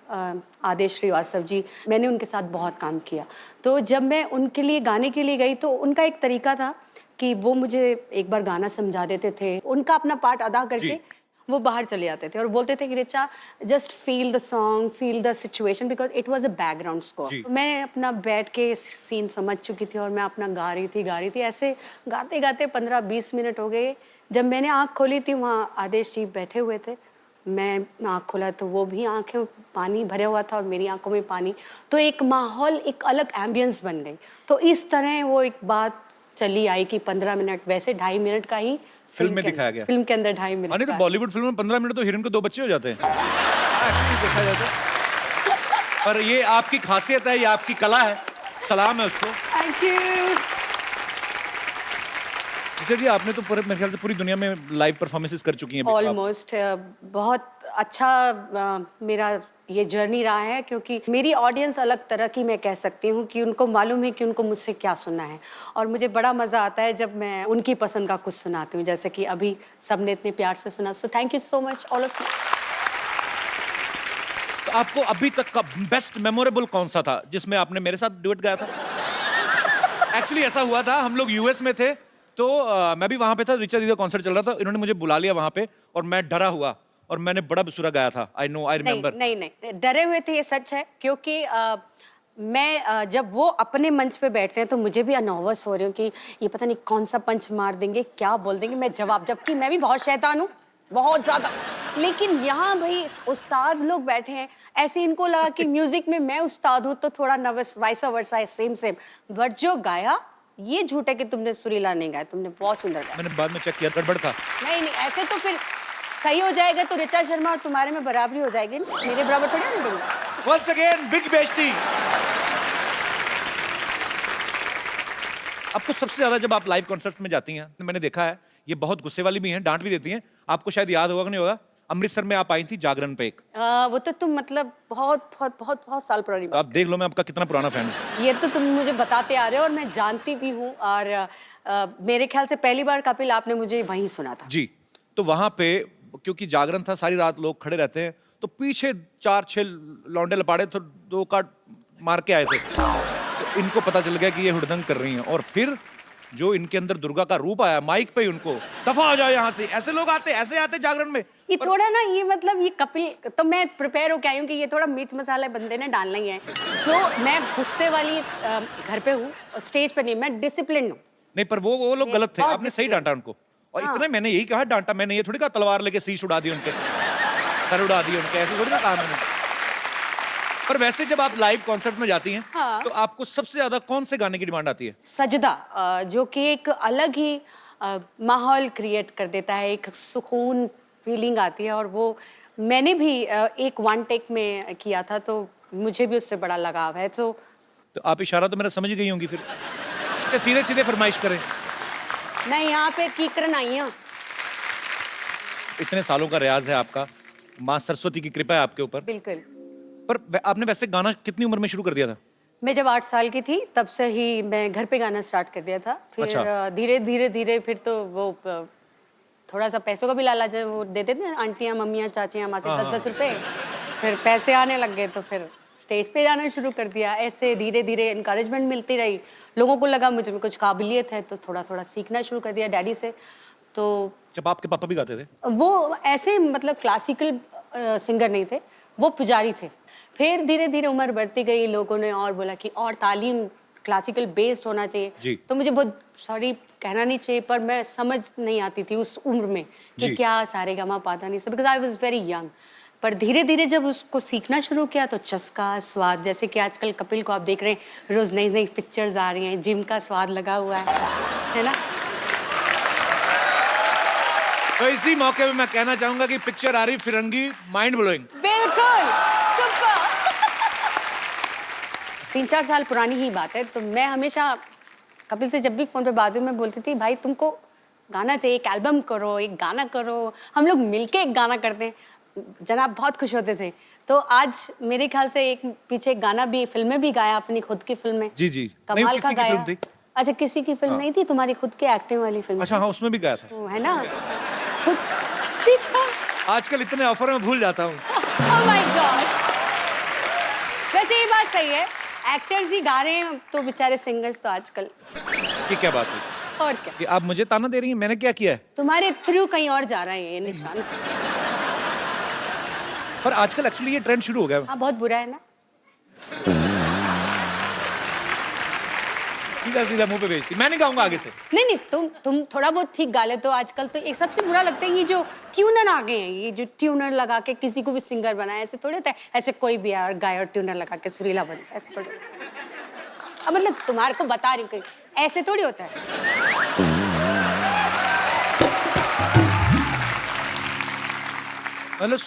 आदेश श्रीवास्तव जी, मैंने उनके साथ बहुत काम किया। तो जब मैं उनके लिए गाने के लिए गई, तो उनका एक तरीका था कि वो मुझे एक बार गाना समझा देते थे, उनका अपना पार्ट अदा करके वो बाहर चले जाते थे और बोलते थे कि Richa just feel the song, feel the situation, because it was a background score. मैं अपना बैठ के सीन समझ चुकी थी और मैं अपना गा रही थी। ऐसे गाते गाते 15-20 मिनट हो गए। जब मैंने आँख खोली थी, वहाँ आदेश जी बैठे हुए थे। मैं आँख खोला तो वो भी आँखें पानी भरे हुआ था और मेरी आंखों में पानी। तो एक माहौल, एक अलग एम्बियंस बन गई। तो इस तरह वो एक बात चली आई कि 15 मिनट, वैसे 2.5 मिनट का ही फिल्म में दिखाया गया। फिल्म के अंदर 2.5 मिनट। नहीं तो बॉलीवुड फिल्म में 15 मिनट तो हीरोइन को 2 बच्चे हो जाते हैं। देखा जाता है। पर ये आपकी खासियत है, ये आपकी कला है, सलाम है उसको। Thank you. जी, आपने तो पूरे मेरे ख्याल से पूरी दुनिया में लाइव परफॉर्मेंसेस कर चुकी हैं। ऑलमोस्ट बहुत अच्छा मेरा ये जर्नी रहा है, क्योंकि मेरी ऑडियंस अलग तरह की, मैं कह सकती हूँ कि उनको मालूम है कि उनको मुझसे क्या सुनना है और मुझे बड़ा मज़ा आता है जब मैं उनकी पसंद का कुछ सुनाती हूँ, जैसे कि अभी सबने इतने प्यार से सुना। So thank you so much all of you. तो आपको अभी तक का बेस्ट मेमोरेबल कौन सा था जिसमें आपने मेरे साथ डुएट गाया था? एक्चुअली ऐसा हुआ था, हम लोग यूएस में थे तो मैं भी वहाँ पे था, रिचा दी का कॉन्सर्ट चल रहा था, इन्होंने मुझे बुला लिया वहाँ पे और मैं डरा हुआ और मैंने बड़ा बेसुरा गाया था। I know, I remember. नहीं, डरे हुए थे, ये सच है, क्योंकि मैं जब वो अपने मंच पे बैठते हैं तो मुझे भी नर्वस हो रही हूँ कि ये पता नहीं कौन सा पंच मार देंगे, क्या बोल देंगे, मैं जवाब, जबकि मैं भी बहुत शैतान हूँ, बहुत ज्यादा। लेकिन यहाँ भाई उस्ताद लोग बैठे हैं, ऐसे इनको लगा कि म्यूजिक में मैं उस्ताद हूँ तो थोड़ा नर्वस, वाइसा वर्सा है, सेम। बट जो गाया, ये झूठ है कि तुमने सुरीला नहीं गाया, तुमने बहुत सुंदर गाया। मैंने बाद में चेक किया, गड़बड़ था। नहीं, ऐसे तो फिर सही हो जाएगा तो ऋचा शर्मा और तुम्हारे में बराबरी हो जाएगी ना, मेरे बराबर थोड़ी ना देंगे। Once again, big बेइज्जती। आपको सबसे ज्यादा जब आप लाइव कॉन्सर्ट्स में जाती हैं, तो मैंने देखा है ये बहुत गुस्से वाली भी हैं, डांट भी देती हैं। आपको शायद याद होगा कि नहीं होगा, अमृतसर में आप आई थी जागरण पे एक। वो तो तुम मतलब बहुत साल पुरानी तो आप देख लो मैं आपका कितना पुराना फैन हूँ। ये तो तुम मुझे बताते आ रहे हो और मैं जानती भी हूँ, और मेरे ख्याल से पहली बार कपिल आपने मुझे वहीं सुना था। जी, तो वहां पे क्योंकि जागरण था, सारी रात लोग खड़े रहते हैं, तो पीछे 4-6 लौंडे लपाड़े तो 2 काट मार के आए थे। तो इनको पता चल गया कि ये हुड़दंग कर रही हैं, और फिर जो इनके अंदर दुर्गा का रूप आया, माइक पे उनको दफा हो जाओ यहाँ से, ऐसे लोग आते, ऐसे आते जागरण में। ये थोड़ा ना, ये मतलब ये कपिल, तो मैं प्रिपेयर होके आई हूँ कि ये थोड़ा मिर्च मसाला बंदे ने डालना ही है। सो मैं गुस्से वाली घर पे हूँ, स्टेज पे नहीं, मैं डिसिप्लिन हूँ। नहीं, पर वो लोग गलत थे, आपने सही डांटा उनको। और इतने मैंने यही कहा, डांटा मैंने, ये थोड़ी कहा तलवार लेके शीश उड़ा दी उनके, सर उड़ा दी उनके, ऐसे थोड़ी ना कहा मैंने। पर वैसे जब आप लाइव कॉन्सर्ट में जाती हैं, तो आपको सबसे ज्यादा कौन से गाने की डिमांड आती है? सजदा, जो कि एक अलग ही माहौल क्रिएट कर देता है, एक सुकून फीलिंग आती है, और वो मैंने भी एक 1 टेक में किया था, तो मुझे भी उससे बड़ा लगाव है। तो आप इशारा तो मेरा समझ गई होंगी फिर, सीधे सीधे फरमाइश करें। मैं यहाँ पे कीकरन आई हूँ। इतने सालों का रियाज है आपका, माँ सरस्वती की कृपा है आपके ऊपर। बिल्कुल। पर आपने वैसे गाना कितनी उम्र में शुरू कर दिया था? मैं जब 8 साल की थी तब से ही मैं घर पे गाना स्टार्ट कर दिया था। फिर अच्छा। धीरे फिर तो वो थोड़ा सा पैसों का भी लालच वो देते थे आंटियाँ, मम्मियाँ, चाचियाँ, माँ से 10-10 रुपए। फिर पैसे आने लग गए तो फिर स्टेज पे जाना शुरू कर दिया। ऐसे धीरे इनकरेजमेंट मिलती रही, लोगों को लगा मुझे में कुछ काबिलियत है, तो थोड़ा सीखना शुरू कर दिया डैडी से। तो जब आपके पापा भी गाते थे? वो ऐसे मतलब क्लासिकल सिंगर नहीं थे, वो पुजारी थे। फिर धीरे उम्र बढ़ती गई, लोगों ने और बोला कि और तालीम क्लासिकल बेस्ड होना चाहिए। तो मुझे बहुत सॉरी कहना नहीं चाहिए, पर मैं समझ नहीं आती थी उस उम्र में कि क्या सारेगामा पाधा नहीं सब, because I was very young. पर धीरे जब उसको सीखना शुरू किया तो चस्का, स्वाद, जैसे कि आजकल कपिल को आप देख रहे हैं, रोज नई पिक्चर्स आ रही हैं, जिम का स्वाद लगा हुआ है ना। तो इसी मौके पे मैं कहना चाहूंगा कि पिक्चर आ रही फिरंगी, माइंड ब्लोइंग। बिल्कुल सुपर। 3-4 साल पुरानी ही बात है। तो मैं हमेशा कपिल से जब भी फोन पे बात हुई, मैं बोलती थी भाई तुमको गाना चाहिए, एक एल्बम करो, एक गाना करो, हम लोग मिलके एक गाना करते हैं। जनाब बहुत खुश होते थे। तो आज मेरे ख्याल से एक पीछे गाना भी, फिल्में भी गाया, अपनी खुद की फिल्म में। जी कमाल का गाया। अच्छा, किसी की फिल्म नहीं थी, तुम्हारी खुद की एक्टिंग वाली फिल्म। अच्छा हाँ, उसमें भी गाया था। है ना, खुद दिखा। आजकल इतने ऑफर में भूल जाता हूँ। Oh my God। वैसे ये बात सही है, एक्टर्स ही गा रहे हैं तो बेचारे सिंगर्स तो आजकल। ये क्या बात है? और क्या, कि आप मुझे ताना दे रही हैं, मैंने क्या किया है? तुम्हारे थ्रू कहीं और जा रहा है ये निशान। पर आजकल एक्चुअली ये ट्रेंड शुरू हो गया है। हाँ बहुत बुरा है ना। सीधा सीधा मुंह पे बेइज्जती। मैं नहीं गाऊंगा आगे से। नहीं नहीं, तुम थोड़ा बहुत ठीक गा लेते हो। आजकल तो एक सबसे बुरा लगता है ये जो ट्यूनर आ गए हैं, ये जो ट्यूनर लगा के किसी को भी सिंगर बनाए, ऐसे थोड़ी होता है। ऐसे कोई भी है और गाय और ट्यूनर लगा के सुरीला बन, ऐसे थोड़ी। अब मतलब तुम्हारे को बता रही हूँ, ऐसे थोड़ी होता है। मतलब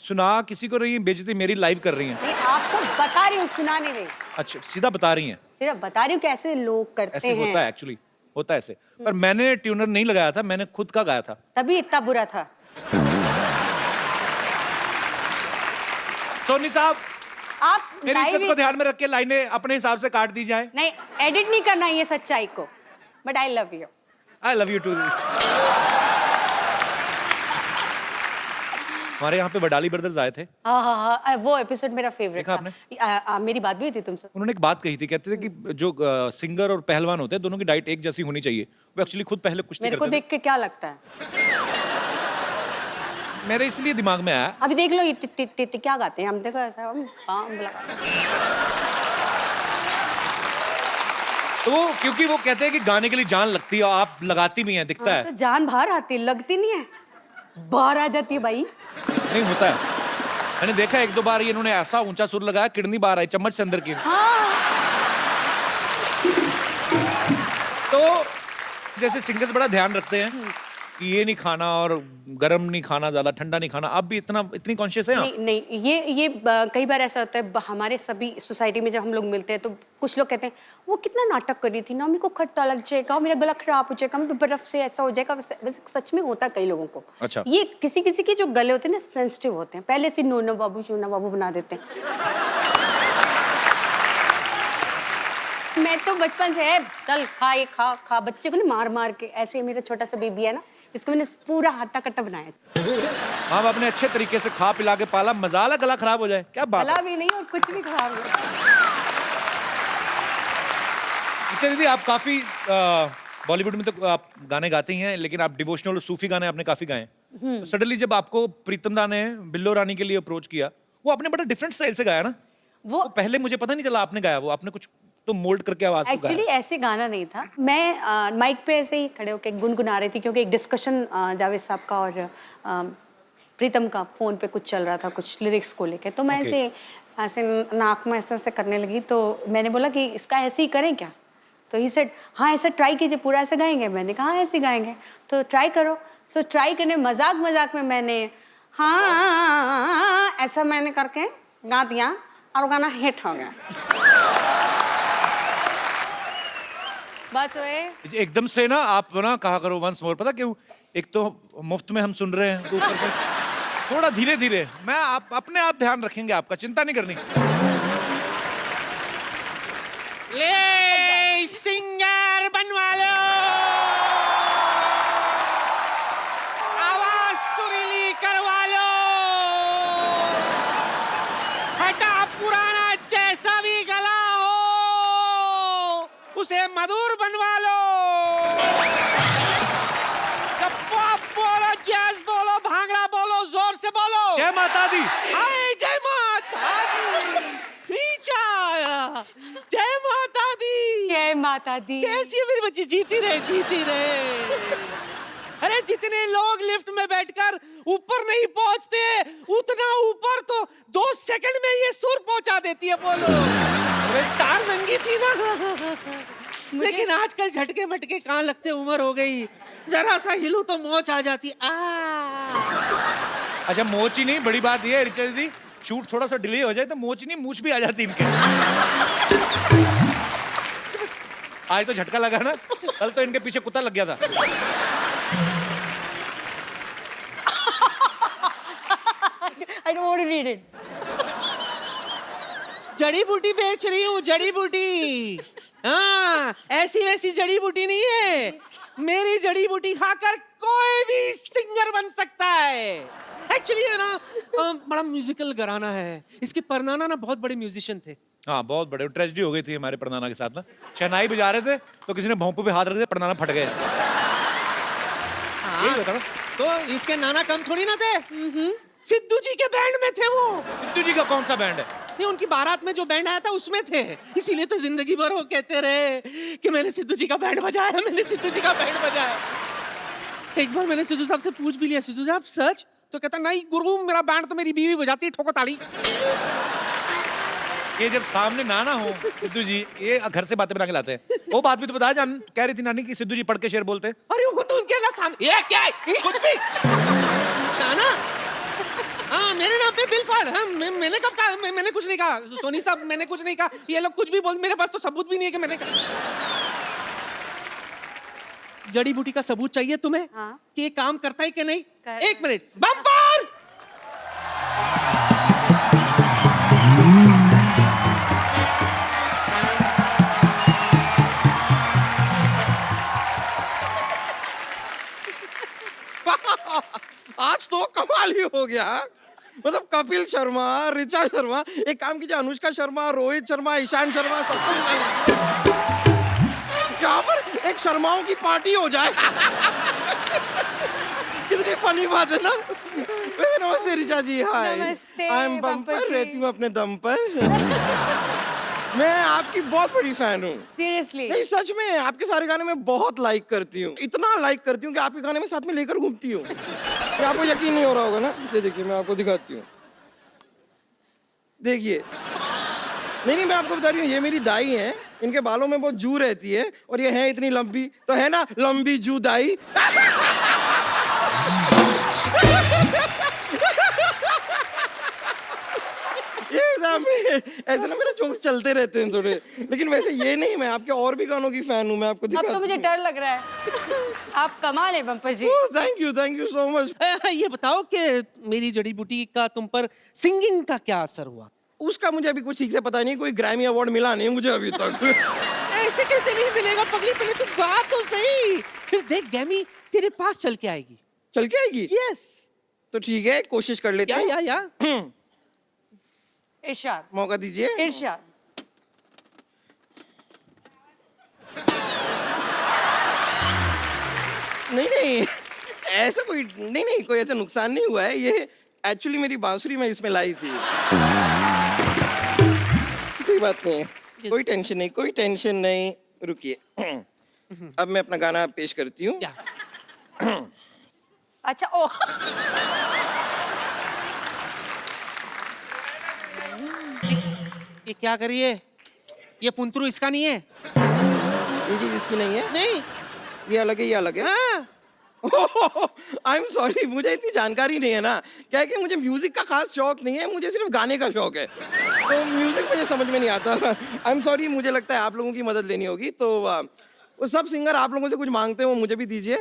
सुना किसी को रही है, बेइज्जती मेरी लाइव कर रही हैं। नहीं, आपको बता रही हूँ, सुना नहीं रही। अच्छा, सीधा बता रही हैं। सिर्फ बता रही हूँ कि ऐसे लोग करते ऐसे हैं। होता है एक्चुअली, होता है ऐसे। पर मैंने ट्यूनर नहीं लगाया था, मैंने खुद का गाया था। तभी इतना बुरा था। सोनी साहब, आप मेरी live इज्जत को ध्यान में रख के लाइनें अपने हिसाब से काट दी जाए। नहीं, एडिट नहीं करना ये सच्चाई को। But I love you. I love you too. हमारे यहाँ पे वडाली ब्रदर्स आए थे। हाँ, वो एपिसोड मेरा फेवरेट देखा था। मेरी बात भी हुई थी तुमसे। उन्होंने एक बात कही थी, कहते थे कि जो सिंगर और पहलवान होते हैं दोनों की डाइट एक जैसी होनी चाहिए। वो एक्चुअली खुद पहले कुछ मेरे को देख के क्या लगता है? मेरे इसलिए दिमाग में आया। अभी देख लो, ये क्या गाते हैं हम, देखो ऐसा हम काम लगाते हैं। तो क्योंकि वो कहते हैं कि गाने के लिए जान लगती है और आप लगाती भी हैं, दिखता है। तो जान बाहर आती, लगती नहीं है, बाहर आ जाती है भाई। नहीं होता है, मैंने देखा एक दो बार इन्होंने ऐसा ऊंचा सुर लगाया, किडनी बाहर आई चम्मच से अंदर की। हाँ। तो जैसे सिंगर्स बड़ा ध्यान रखते हैं कि ये नहीं खाना और गर्म नहीं खाना, ज्यादा ठंडा नहीं खाना, आप भी इतनी कॉन्शियस है? नहीं नहीं, ये कई बार ऐसा होता है हमारे सभी सोसाइटी में जब हम लोग मिलते हैं तो कुछ लोग कहते हैं वो कितना नाटक कर रही थी ना, मेरे को खट्टा लग जाएगा, मेरा गला खराब हो जाएगा, मेरे बर्फ से ऐसा हो जाएगा। वैसे सच में होता है कई लोगों को। अच्छा। ये किसी किसी के जो गले होते हैं ना सेंसिटिव होते हैं, पहले से नोना बाबू चूना बाबू बना देते हैं। मैं तो बचपन से चल खा ये खा बच्चे को ना मार मार के, ऐसे मेरा छोटा सा बेबी है ना, इसको मैंने पूरा हट्टा कट्टा बनाया। आप अपने अच्छे तरीके से खा पिला के पाला, मजाला गला खराब हो जाए, क्या बात है? गला भी नहीं और कुछ भी खराब नहीं। अच्छा दीदी, आप काफी बॉलीवुड में तो आप गाने गाते ही हैं, लेकिन आप डिवोशनल और सूफी गाने आपने काफी गाए हैं। सडनली जब आपको प्रीतम दा ने बिल्लो रानी के लिए अप्रोच किया, वो आपने बड़ा डिफरेंट स्टाइल से गाया ना। वो पहले मुझे पता नहीं चला आपने गाया, वो आपने कुछ तो मोल्ड करके आवाज को गाया। एक्चुअली ऐसे गाना नहीं था, मैं माइक पे ऐसे ही खड़े होकर गुनगुना रही थी, क्योंकि एक डिस्कशन जावेद साहब का और प्रीतम का फोन पे कुछ चल रहा था, कुछ लिरिक्स को लेके। तो मैं ऐसे नाक में ऐसे करने लगी, तो मैंने बोला कि इसका ऐसे ही करें क्या? तो ही सेड हाँ ऐसा ट्राई कीजिए, पूरा ऐसे गाएंगे। मैंने कहा हाँ ऐसे गाएंगे, तो ट्राई करो। सो ट्राई करने मजाक में मैंने हाँ ऐसा मैंने करके गा दिया और गाना हिट हो गया। बस वे एकदम से ना आप ना कहा करो वंस मोर, पता क्यों? एक तो मुफ्त में हम सुन रहे हैं, तो ऊपर से थोड़ा धीरे धीरे। मैं आप अपने आप ध्यान रखेंगे, आपका चिंता नहीं करनी। ले सिंगर बनवा लो, आवाज सुरीली करवा लो, हटा पुराना जैसा भी गला हो उसे मधुर बनवा लो। जब पॉप बोलो, जैज बोलो, भांगड़ा बोलो, जोर से बोलो। जय माता दी। हाय जय माता दी। नीचा जय माता दी। जय माता दी। कैसी है मेरी बच्ची? जीती रहे, जीती रहे। अरे जितने लोग लिफ्ट में बैठकर ऊपर नहीं पहुंचते, उतना ऊपर तो 2 सेकंड में ये सुर पहुंचा देती है। बोलो, अरे तार नंगी थी ना। लेकिन आजकल झटके मटके कहाँ लगते, उम्र हो गई, जरा सा हिलू तो मोच आ जाती। अच्छा मोच ही नहीं, बड़ी बात ये है रिचा दीदी, शूट थोड़ा सा डिले हो जाए तो मोच नहीं मूछ भी आ जाती इनके। आज तो झटका लगा ना, कल तो इनके पीछे कुत्ता लग गया था। I don't want to read it. जड़ी बूटी बेच रही हूँ, जड़ी बूटी। हाँ, ऐसी वैसी जड़ी बूटी नहीं है। मेरी जड़ी बूटी खाकर कोई भी सिंगर बन सकता है। एक्चुअली है ना, बड़ा म्यूजिकल घराना है। इसके परनाना ना बहुत बड़े म्यूजिशियन थे। हाँ बहुत बड़े, ट्रेजेडी हो गई थी हमारे परनाना के साथ ना। शहनाई बजा रहे थे तो किसी ने भोंपू पे हाथ रख दिया, परनाना फट गए। हाँ, तो इसके नाना कम थोड़ी ना थे। सिद्धू जी के बैंड में थे वो। सिद्धू जी का कौन सा बैंड है? नहीं, उनकी बारात में जो बैंड आया था उसमें थे, इसीलिए तो जिंदगी भर वो कहते रहे कि मैंने सिद्धू जी का बैंड बजाया, मैंने सिद्धू जी का बैंड बजाया। एक बार मैंने सिद्धू साहब से पूछ भी लिया, सिद्धू साहब सच? तो कहता नहीं गुरु, मेरा बैंड तो मेरी बीवी बजाती है, ठोको ताली। ये जब सामने नाना हो सिद्धू जी, ये घर से बातें बना के लाते हैं। वो बात भी तो बताया, जान कह रही थी नानी कि सिद्धू जी पढ़ के शेर बोलते हैं। अरे वो तो उनके ना सामने, ये क्या है? कुछ भी शाना, हाँ मेरे नाम पे बिल फाड़। हाँ मैंने कब कहा? मैंने कुछ नहीं कहा सोनी साहब, मैंने कुछ नहीं कहा। ये लोग कुछ भी बोल, मेरे पास तो सबूत भी नहीं है कि मैंने कहा। जड़ी बूटी का सबूत चाहिए तुम्हें? हाँ। कि ये काम करता है कि नहीं? कर... एक मिनट, बम्पर। आज तो कमाल ही हो गया। मतलब कपिल शर्मा, ऋचा शर्मा, एक काम कीजिए, अनुष्का शर्मा, रोहित शर्मा, ईशान शर्मा, सबको यहाँ पर एक शर्माओं की पार्टी हो जाए। कितनी फनी बात है ना। वैसे नमस्ते ऋचा जी। हाय, नमस्ते, आई एम बम्पर बम्पर, जी। रहती हूँ अपने दम पर। मैं आपकी बहुत बड़ी फैन हूँ। सीरियसली? नहीं सच में, आपके सारे गाने मैं बहुत लाइक करती हूँ, इतना लाइक करती हूँ कि आपके गाने में साथ में लेकर घूमती हूँ। ये आपको यकीन नहीं हो रहा होगा ना? ये देखिए, मैं आपको दिखाती हूँ, देखिए। नहीं, मैं आपको बता रही हूँ, ये मेरी दाई है, इनके बालों में बहुत जू रहती है और ये है इतनी लंबी, तो है ना लंबी जू दाई। ऐसे ना मेरे जोक्स चलते रहते हैं थोड़े, लेकिन वैसे ये नहीं, मैं आपके और भी गानों की फैन हूँ। मैं आपको अब तो मुझे डर लग रहा है। आप कमाल है Bumper ji. Thank you so much. ये बताओ कि मेरी जड़ी बूटी का तुम पर सिंगिंग का क्या असर हुआ? उसका मुझे अभी कुछ ठीक से पता नहीं, कोई ग्रैमी अवार्ड मिला नहीं मुझे अभी तक। ऐसे कैसे नहीं मिलेगा पगली, पहले तू गा तो सही, फिर देख ग्रैमी तेरे पास चल के आएगी। चल के आएगी? यस। तो ठीक है, कोशिश कर लेते हैं। या इरशाद, मौका दीजिए। इरशाद। नहीं, ऐसा कोई नहीं, कोई ऐसा नुकसान नहीं हुआ है। ये एक्चुअली मेरी बांसुरी मैं इसमें लाई थी। कोई बात नहीं है, कोई टेंशन नहीं, रुकिए। अब मैं अपना गाना पेश करती हूँ। अच्छा, ओ ये क्या करिए? ये पुंतरू इसका नहीं है? ये चीज इसकी नहीं है? नहीं, ये अलग है, ये अलग है। आई एम सॉरी, मुझे इतनी जानकारी नहीं है ना। क्या है कि मुझे म्यूजिक का खास शौक नहीं है, मुझे सिर्फ गाने का शौक है, तो म्यूजिक मुझे समझ में नहीं आता। आई एम सॉरी, मुझे लगता है आप लोगों की मदद लेनी होगी। तो वो सब सिंगर आप लोगों से कुछ मांगते हो, मुझे भी दीजिए।